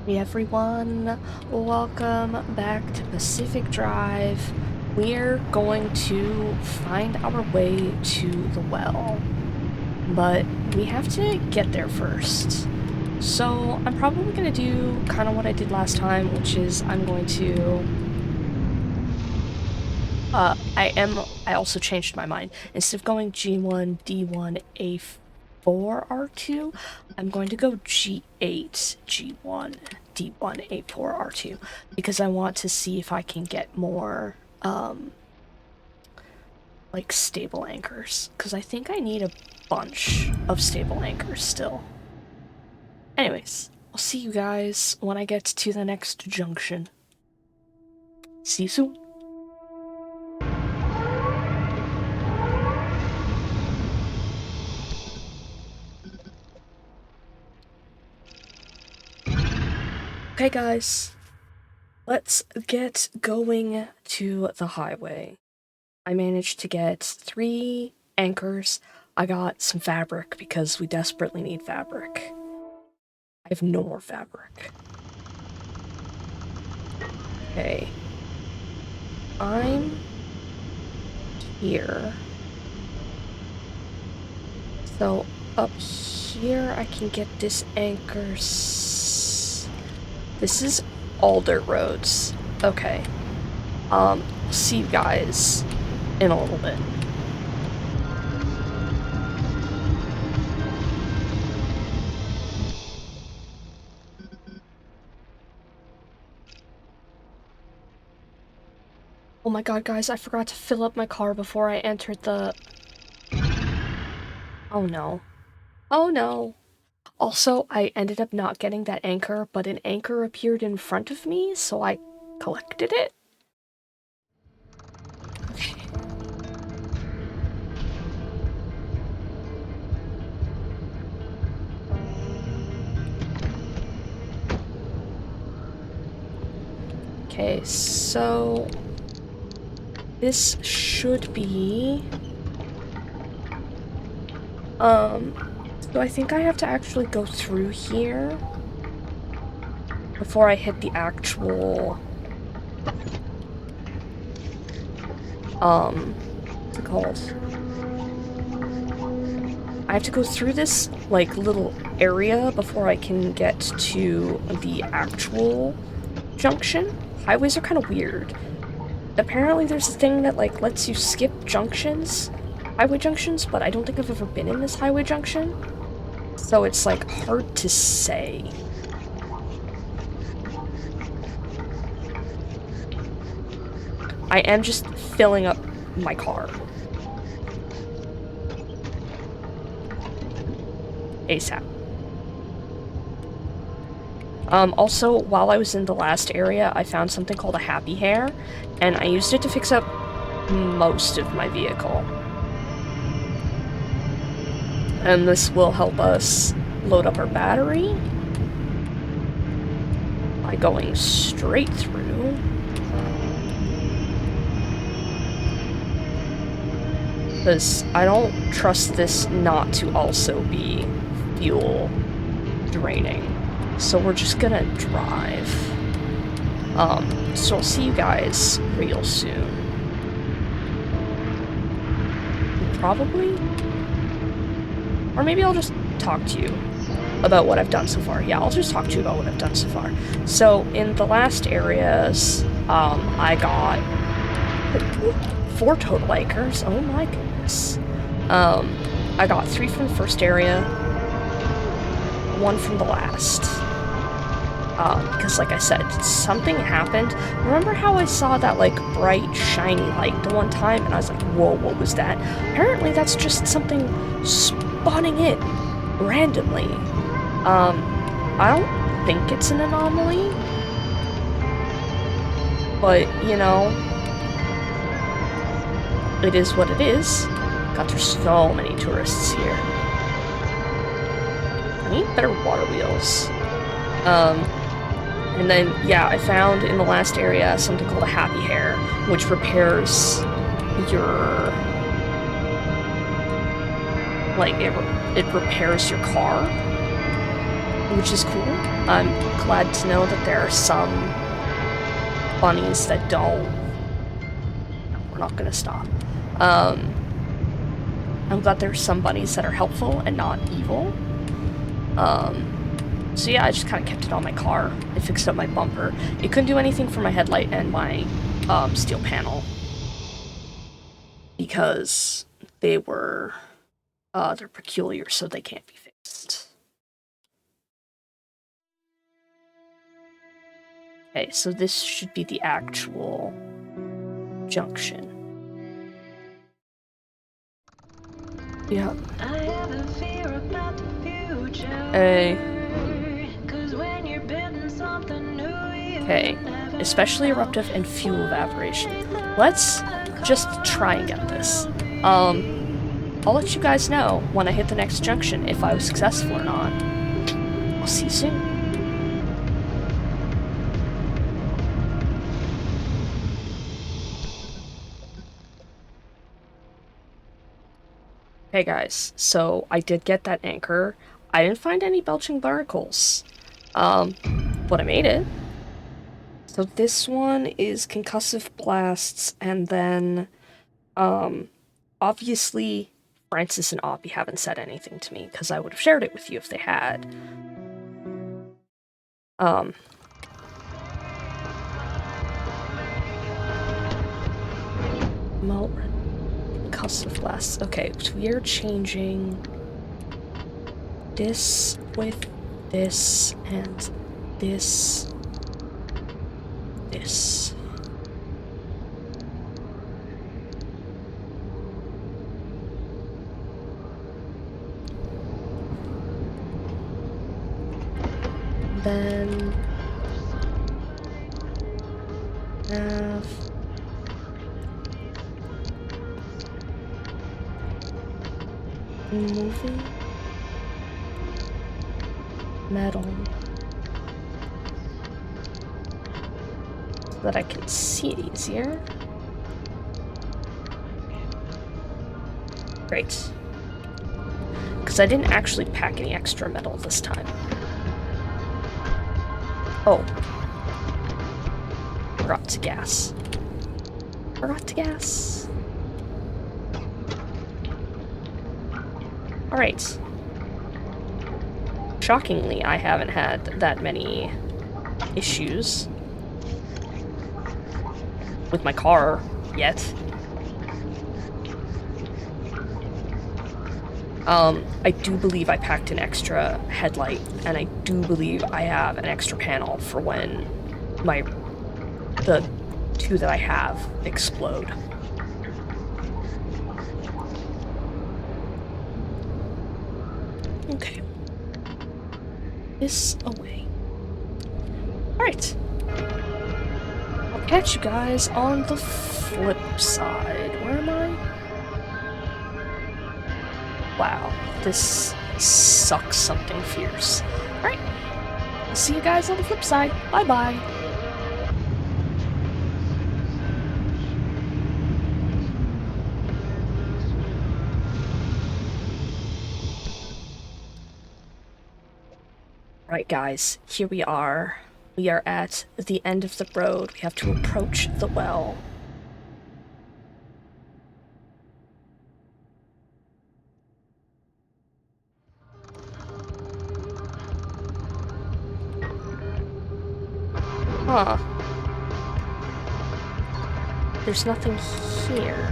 Hey everyone, welcome back to Pacific Drive. We're going to find our way to the well, but we have to get there first. So I'm probably going to do kind of what I did last time, which is I'm going to... I also changed my mind. Instead of going G1, D1, A4, R2, I'm going to go G8, G1, D1, A4, R2, because I want to see if I can get more, like, stable anchors, because I think I need a bunch of stable anchors still. Anyways, I'll see you guys when I get to the next junction. See you soon. Okay, guys. Let's get going to the highway. I managed to get 3 anchors. I got some fabric because we desperately need fabric. I have no more fabric. Okay. I'm here. So up here I can get this anchor. This is all dirt roads. Okay. See you guys in a little bit. Oh my god, guys, I forgot to fill up my car before I entered the... Oh no. Oh no. Also, I ended up not getting that anchor, but an anchor appeared in front of me, so I collected it. Okay. Okay, so this should be... So I think I have to actually go through here before I hit the actual... What's it called? I have to go through this, like, little area before I can get to the actual junction. Highways are kind of weird. Apparently there's a thing that, like, lets you skip junctions, highway junctions, but I don't think I've ever been in this highway junction. So it's, like, hard to say. I am just filling up my car. ASAP. Also, while I was in the last area, I found something called a happy hair, and I used it to fix up most of my vehicle. And this will help us load up our battery by going straight through. Because I don't trust this not to also be fuel draining. So we're just gonna drive. So I'll see you guys real soon. Probably? Or maybe I'll just talk to you about what I've done so far. Yeah, I'll just talk to you about what I've done so far. So, in the last areas, I got 4 total anchors. Oh my goodness. I got 3 from the first area, 1 from the last. Because like I said, something happened. Remember how I saw that, like, bright, shiny light the one time, and I was like, whoa, what was that? Apparently that's just something spawning in randomly. I don't think it's an anomaly, but, you know, it is what it is. God, there's so many tourists here. I need better water wheels. And then, yeah, I found in the last area something called a happy hair, which repairs your... like, it repairs your car. which is cool. I'm glad to know that there are some bunnies that don't. No, we're not gonna stop. I'm glad there are some bunnies that are helpful and not evil. So yeah, I just kind of kept it on my car. I fixed up my bumper. It couldn't do anything for my headlight and my steel panel because they were they're peculiar, so they can't be fixed. Okay, so this should be the actual junction. Yeah. I have a fear about the future. Hey. 'Cause when you're building something new, Okay. Especially eruptive and fuel evaporation. Let's just try and get this. I'll let you guys know when I hit the next junction if I was successful or not. I'll see you soon. Hey guys, so I did get that anchor. I didn't find any belching barnacles. But I made it. So this one is concussive blasts, and then, obviously, Francis and Oppie haven't said anything to me, because I would have shared it with you if they had. Concussive blasts. Okay, so we are changing this with this, and this. Then have moving metal so that I can see it easier. Great. Because I didn't actually pack any extra metal this time. Oh. Forgot to gas. Alright. Shockingly, I haven't had that many issues with my car yet. I do believe I packed an extra headlight, and I do believe I have an extra panel for when the two that I have explode. Okay. This away. Alright. I'll catch you guys on the flip side. Where am I? Wow, this sucks something fierce. Alright. I'll see you guys on the flip side. Bye-bye. Right, guys, here we are. We are at the end of the road. We have to approach the well. Huh. There's nothing here.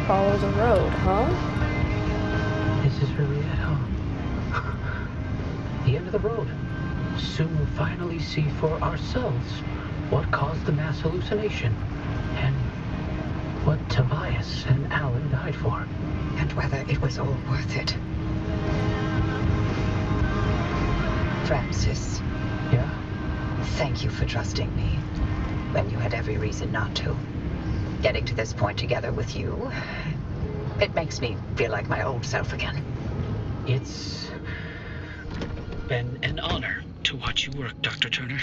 Follow the road, huh? This is really it, huh? The end of the road. Soon we'll finally see for ourselves what caused the mass hallucination, and what Tobias and Alan died for. And whether it was all worth it. Francis, Yeah? thank you for trusting me when you had every reason not to. Getting to this point together with you, it makes me feel like my old self again. It's been an honor to watch you work, Dr. Turner.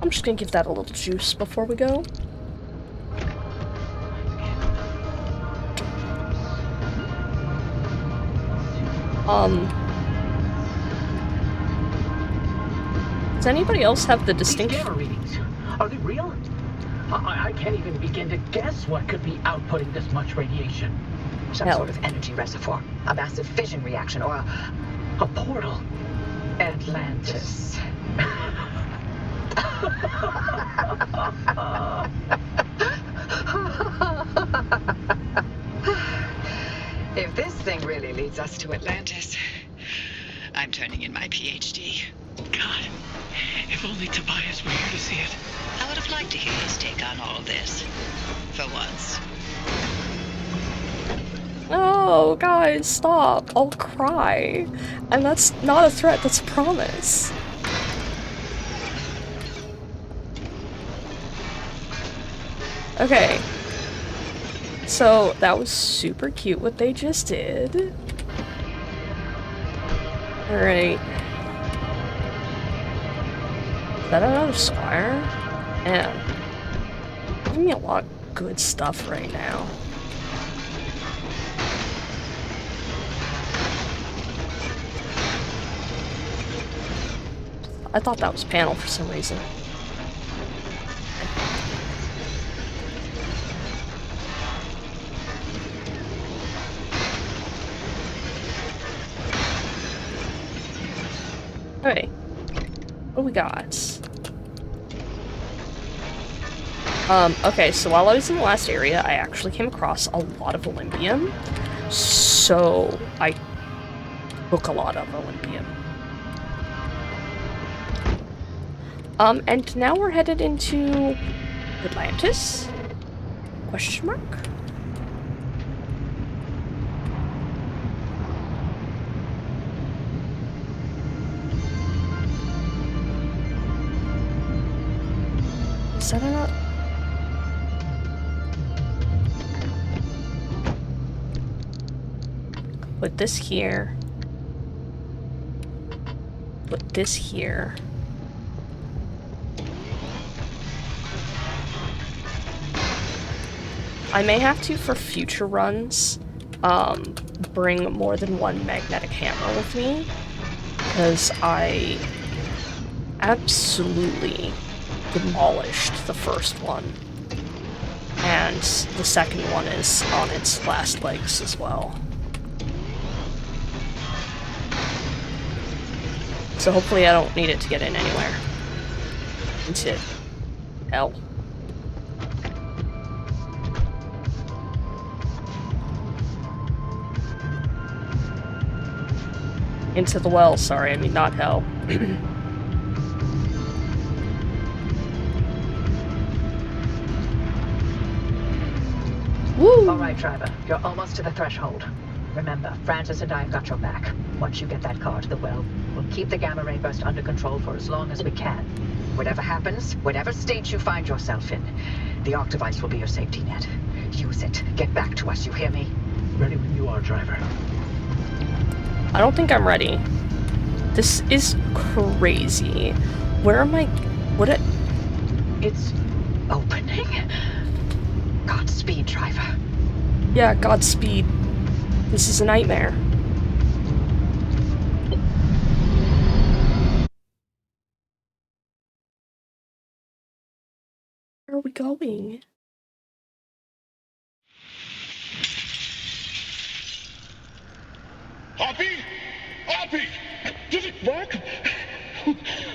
I'm just gonna give that a little juice before we go. Does anybody else have the distinct... These gamma readings, are they real? I can't even begin to guess what could be outputting this much radiation. Some sort of energy reservoir, a massive fission reaction, or A portal. Atlantis. If this thing really leads us to Atlantis, I'm turning in my PhD. God, if only Tobias were here to see it. I would have liked to hear his take on all of this. For once. Oh, guys, stop. I'll cry. And that's not a threat, that's a promise. Okay. So, that was super cute what they just did. Alright. Is that another Squire? Man. Giving me a lot of good stuff right now. I thought that was panel for some reason. Okay. What do we got? Okay, so while I was in the last area, I actually came across a lot of Olympium. So, I took a lot of Olympium. And now we're headed into Atlantis? Question mark? Is that enough? Put this here. Put this here. I may have to, for future runs, bring more than one magnetic hammer with me, because I absolutely demolished the first one, and the second one is on its last legs as well. So hopefully I don't need it to get in anywhere. Into hell. Into the well, sorry, I mean not hell. Woo! All right, driver. You're almost to the threshold. Remember, Francis and I have got your back. Once you get that car to the well, we'll keep the gamma ray burst under control for as long as we can. Whatever happens, whatever state you find yourself in, the arc device will be your safety net. Use it. Get back to us, you hear me? Ready when you are, driver. I don't think I'm ready. This is crazy. Where am I? What it? It's opening. Godspeed, driver. Yeah, Godspeed. This is a nightmare. Where are we going? Hoppy? Hoppy! Did it work?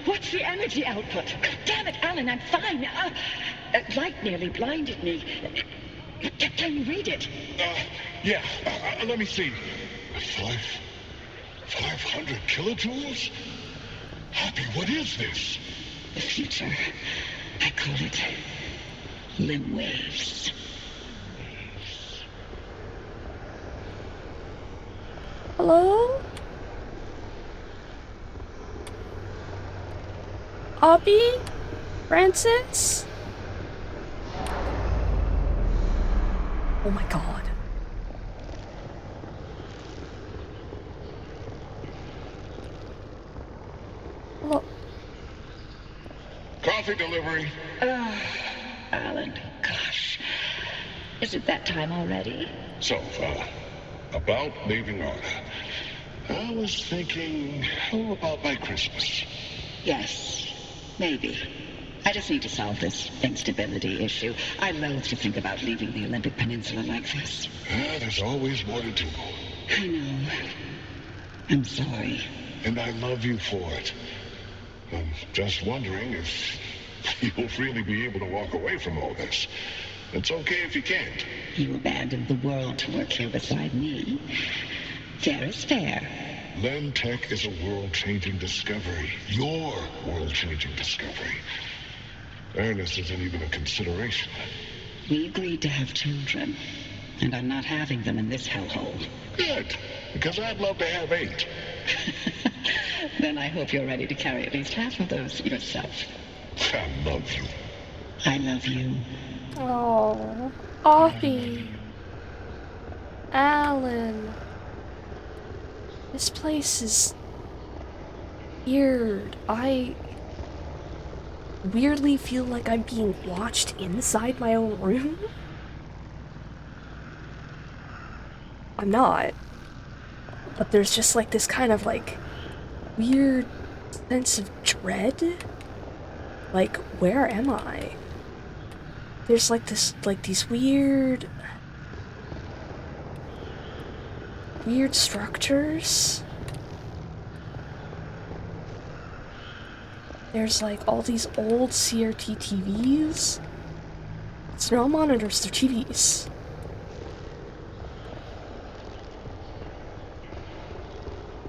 What's the energy output? Damn it, Alan, I'm fine. Light nearly blinded me. Can you read it? Yeah, let me see. 500 kilojoules? Hoppy, what is this? The future. I call it limb waves. Hello? Abby? Francis? Oh my god. Hello? coffee delivery. Alan, gosh. Is it that time already? So, about leaving Arda. I was thinking, how about by Christmas? Yes, maybe. I just need to solve this instability issue. I loathe to think about leaving the Olympic Peninsula like this. There's always more to do. I know. I'm sorry. And I love you for it. I'm just wondering if you'll really be able to walk away from all this. It's okay if you can't. You abandoned the world to work here beside me. Fair is fair. Lentech is a world-changing discovery. Your world-changing discovery. Fairness isn't even a consideration. We agreed to have children, and I'm not having them in this hellhole. Good, because I'd love to have 8. Then I hope you're ready to carry at least half of those yourself. I love you. I love you. Oh, Avi. Alan. This place is weird. I weirdly feel like I'm being watched inside my own room. I'm not. But there's just like this kind of like weird sense of dread. Like, where am I? There's like these weird structures. There's like all these old CRT TVs. It's not monitors, they're TVs.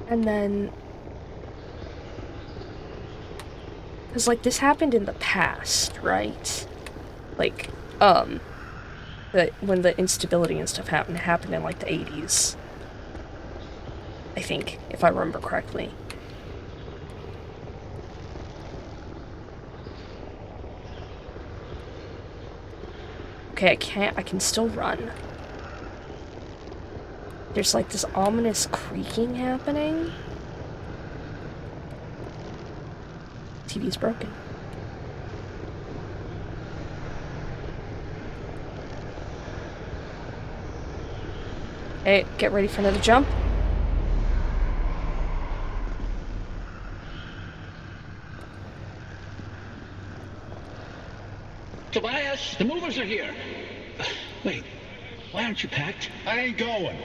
And then, because like this happened in the past, right? Like, when the instability and stuff happened in like the 80s. I think, if I remember correctly. Okay, I can still run. There's like this ominous creaking happening. TV's broken. Hey, get ready for another jump. Tobias, the movers are here. Wait, why aren't you packed? I ain't going.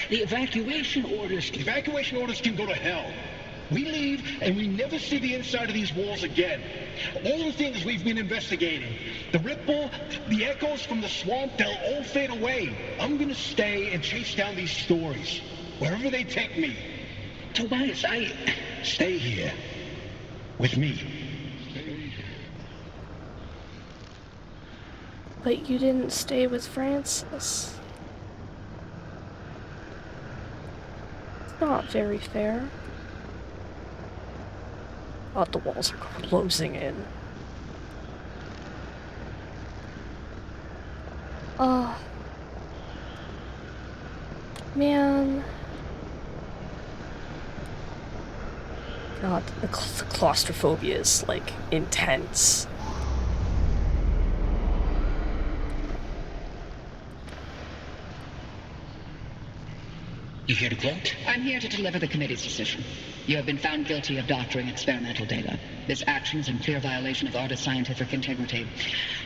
The evacuation orders. Evacuation orders can go to hell. We leave, and we never see the inside of these walls again. All the things we've been investigating, the ripple, the echoes from the swamp, they'll all fade away. I'm gonna stay and chase down these stories, wherever they take me. Tobias, Stay here. With me. But you didn't stay with Francis. It's not very fair. Oh, the walls are closing in. Oh. Man. God, the claustrophobia is, like, intense. you here to quote? I'm here to deliver the committee's decision. You have been found guilty of doctoring experimental data. This action is in clear violation of Arda's scientific integrity.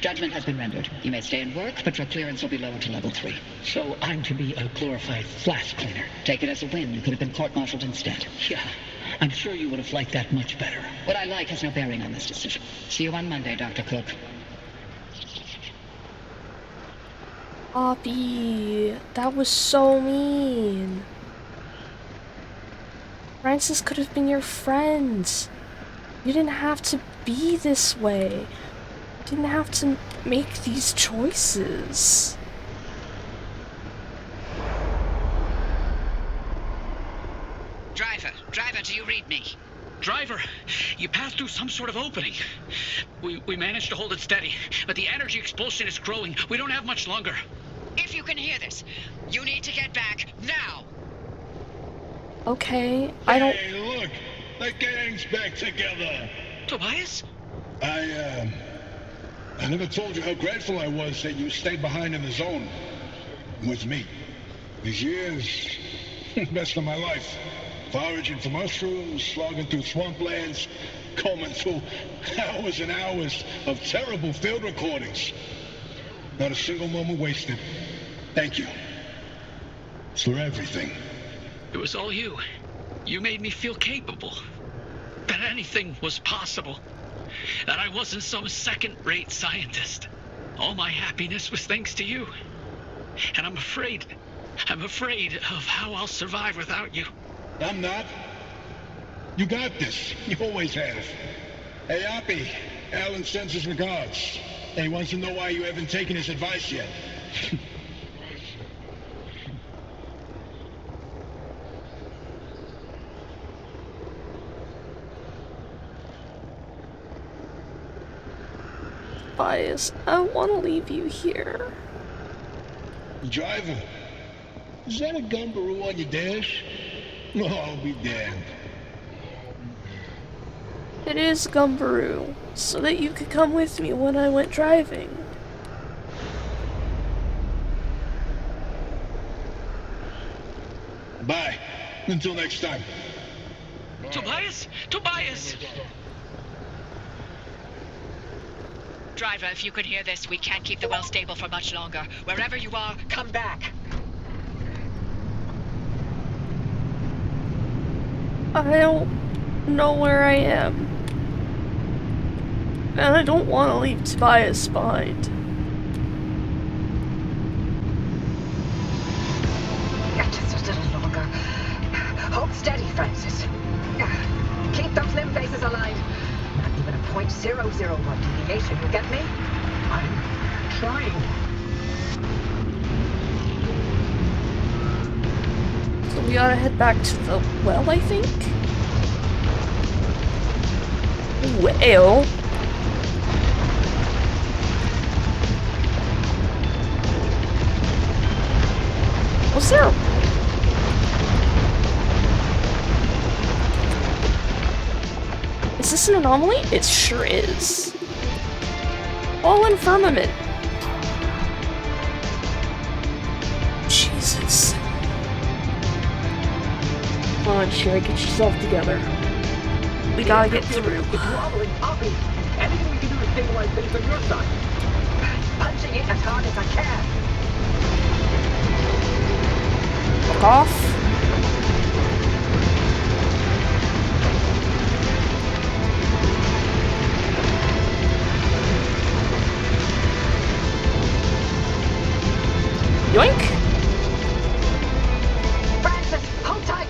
Judgment has been rendered. You may stay and work, but your clearance will be lowered to level 3. So I'm to be a glorified flask cleaner. Take it as a win. You could have been court-martialed instead. Yeah, I'm sure you would have liked that much better. What I like has no bearing on this decision. See you on Monday, Dr. Cook. Abby, that was so mean. Francis could have been your friend. You didn't have to be this way. You didn't have to make these choices. Driver, do you read me? Driver, you passed through some sort of opening. We managed to hold it steady, but the energy expulsion is growing. We don't have much longer. If you can hear this, you need to get back now. Okay, I don't... Hey, look! The gang's back together! Tobias? I never told you how grateful I was that you stayed behind in the zone with me. These years, best of my life. Foraging for mushrooms, slogging through swamplands, combing through hours and hours of terrible field recordings. Not a single moment wasted. Thank you. For everything. It was all you. You made me feel capable. That anything was possible. That I wasn't some second-rate scientist. All my happiness was thanks to you. And I'm afraid of how I'll survive without you. I'm not. You got this. You always have. Hey, Oppie, Alan sends his regards. And he wants to know why you haven't taken his advice yet. Tobias, I want to leave you here. Driver, is that a Gumbaroo on your dash? Oh, I'll be damned. It is Gumbaroo, so that you could come with me when I went driving. Bye. Until next time. Tobias? Tobias! Driver, if you can hear this, we can't keep the well stable for much longer. Wherever you are, come back. I don't know where I am. And I don't want to leave Tobias behind. Just a little longer. Hold steady, Francis. Keep those limb bases aligned. Not even a 0.001 deviation, you get me? I'm trying. So we ought to head back to the well, I think? Well... Was there... Is this an anomaly? It sure is. Fallen firmament. Jesus. Come on, Sherry, get yourself together. We gotta get through. It's wobbling, Oppie. Anything we can do to stabilize things on your side. Punching it as hard as I can. Fuck off. Yoink! Francis, hold tight.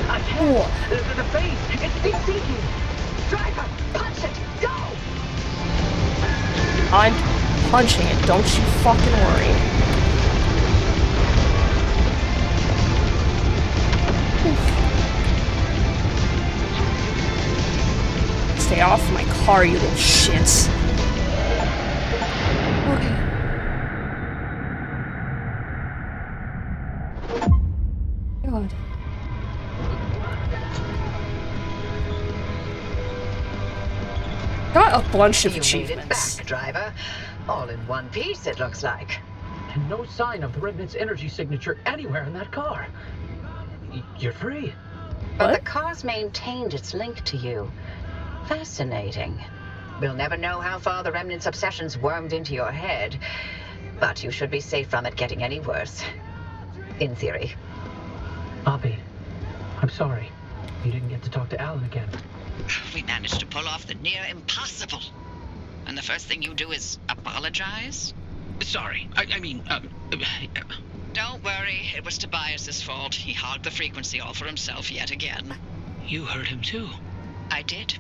I can't. The face, it's sinking. Driver, punch it. Go. I'm punching it, don't you fucking worry. Oof. Stay off my car, you little shits. Okay. God. Got a bunch of You made it achievements. back, driver. All in one piece, it looks like. And no sign of the Remnant's energy signature anywhere in that car. You're free. But What? the car's maintained its link to you. Fascinating. We'll never know how far the Remnant's obsessions wormed into your head, but you should be safe from it getting any worse. In theory. Oppie, I'm sorry. You didn't get to talk to Alan again. We managed to pull off the near impossible. And the first thing you do is apologize? Sorry. I mean, Don't worry, it was Tobias's fault. He hogged the frequency all for himself yet again. you heard him too. I did.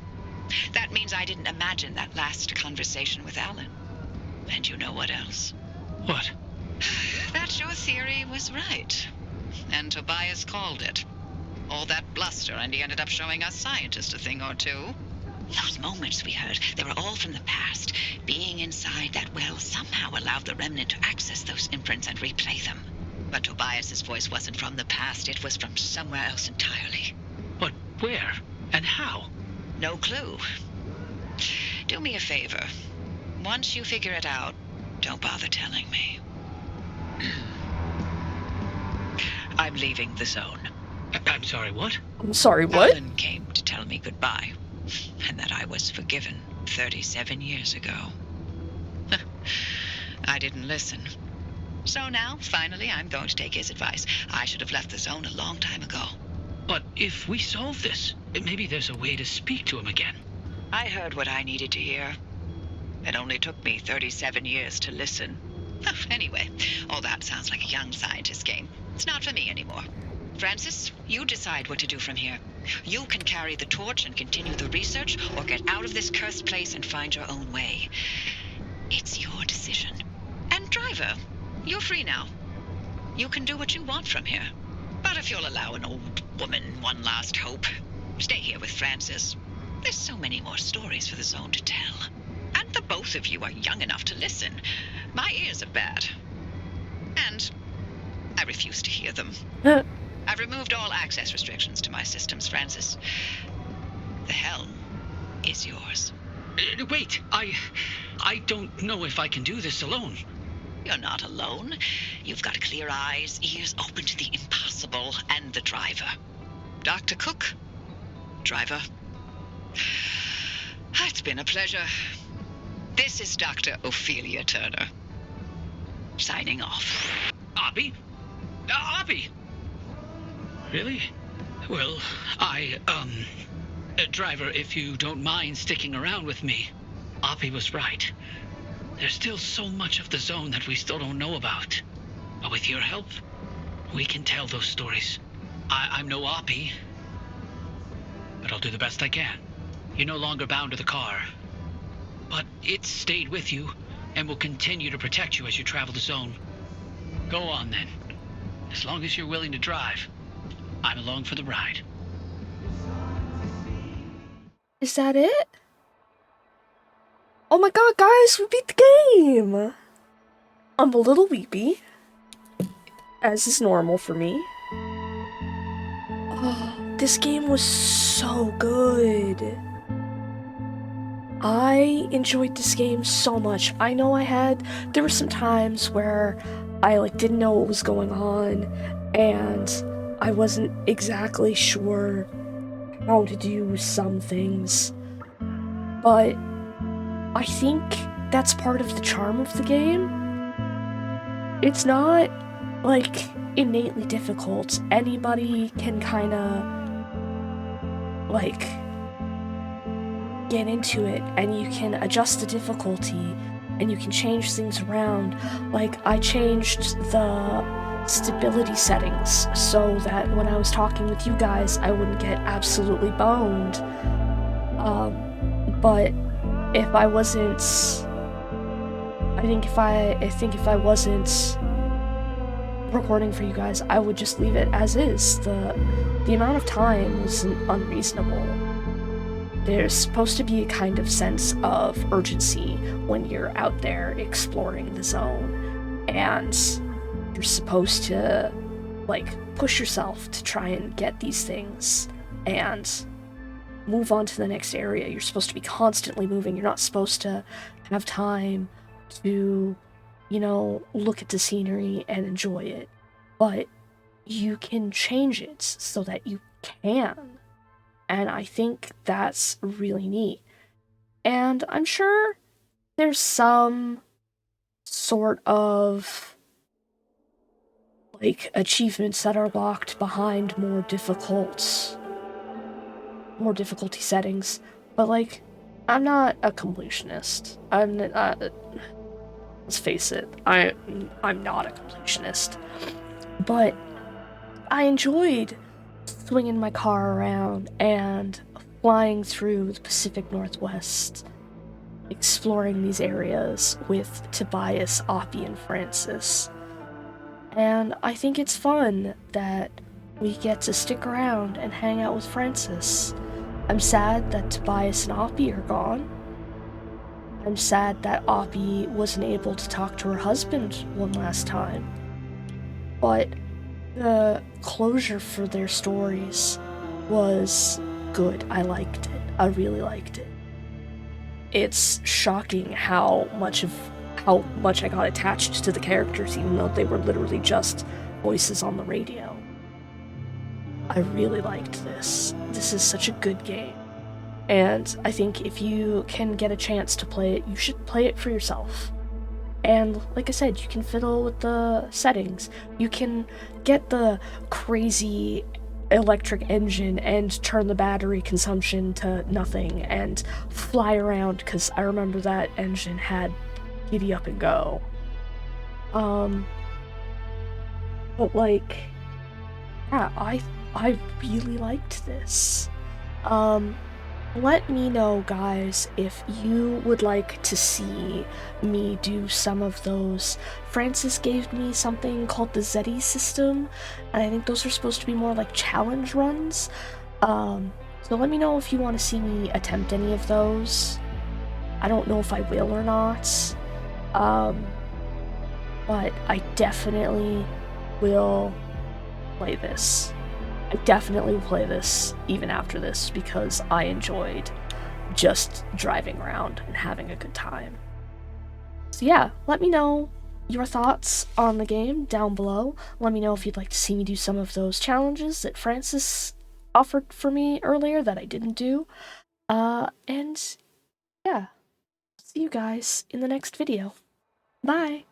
That means I didn't imagine that last conversation with Alan. And you know what else? What? That your theory was right. And Tobias called it. All that bluster, and he ended up showing us scientists a thing or two. Those moments we heard, they were all from the past. Being inside that well somehow allowed the Remnant to access those imprints and replay them. But Tobias's voice wasn't from the past, it was from somewhere else entirely. But where? And how? No clue. Do me a favor. Once you figure it out, don't bother telling me. I'm leaving the zone. I'm sorry, what? I'm sorry, what? Alan came to tell me goodbye, and that I was forgiven 37 years ago. I didn't listen. So now, finally, I'm going to take his advice. I should have left the zone a long time ago. But if we solve this, maybe there's a way to speak to him again. I heard what I needed to hear. It only took me 37 years to listen. Anyway, all that sounds like a young scientist game. It's not for me anymore. Francis, you decide what to do from here. You can carry the torch and continue the research, or get out of this cursed place and find your own way. It's your decision. And driver, you're free now. You can do what you want from here. But if you'll allow an old woman one last hope, stay here with Francis. There's so many more stories for the zone to tell. And the both of you are young enough to listen. My ears are bad. And I refuse to hear them. I've removed all access restrictions to my systems, Francis. The helm is yours. Wait, I don't know if I can do this alone. You're not alone. You've got clear eyes, ears open to the impossible, and the driver. Dr. Cook, driver. It's been a pleasure. This is Dr. Ophelia Turner. Signing off. Oppie? Oppie! Really? Well, driver, if you don't mind sticking around with me, Oppie was right. There's still so much of the zone that we still don't know about. But with your help, we can tell those stories. I'm no Oppie, but I'll do the best I can. You're no longer bound to the car, but it's stayed with you and will continue to protect you as you travel the zone. Go on then. As long as you're willing to drive, I'm along for the ride. Is that it? Oh my god, guys, we beat the game! I'm a little weepy, as is normal for me. Oh, this game was so good. I enjoyed this game so much. I know there were some times where I didn't know what was going on, and I wasn't exactly sure how to do some things, but I think that's part of the charm of the game. It's not, innately difficult. Anybody can get into it, and you can adjust the difficulty, and you can change things around. I changed the stability settings so that when I was talking with you guys, I wouldn't get absolutely boned. But if I wasn't, I think if I wasn't recording for you guys, I would just leave it as is. The amount of time was unreasonable. There's supposed to be a kind of sense of urgency when you're out there exploring the zone, and you're supposed to push yourself to try and get these things and move on to the next area. You're supposed to be constantly moving. You're not supposed to have time to, look at the scenery and enjoy it. But you can change it so that you can. And I think that's really neat. And I'm sure there's some sort of achievements that are locked behind more difficulty settings, but I'm not a completionist. Let's face it, I'm not a completionist, but I enjoyed swinging my car around and flying through the Pacific Northwest, exploring these areas with Tobias, Oppie, and Francis. And I think it's fun that we get to stick around and hang out with Francis. I'm sad that Tobias and Oppie are gone. I'm sad that Oppie wasn't able to talk to her husband one last time. But the closure for their stories was good. I liked it. I really liked it. it's shocking how much I got attached to the characters, even though they were literally just voices on the radio. I really liked this. This is such a good game. And I think if you can get a chance to play it, you should play it for yourself. And like I said, you can fiddle with the settings. You can get the crazy electric engine and turn the battery consumption to nothing and fly around, because I remember that engine had giddy up and go. But like, yeah, I really liked this. Let me know, guys, if you would like to see me do some of those. Francis gave me something called the Zeti system, and I think those are supposed to be more like challenge runs. So let me know if you want to see me attempt any of those. I don't know if I will or not. But I definitely will play this. I definitely will play this even after this, because I enjoyed just driving around and having a good time. So yeah, let me know your thoughts on the game down below. Let me know if you'd like to see me do some of those challenges that Francis offered for me earlier that I didn't do. And yeah, see you guys in the next video. Bye!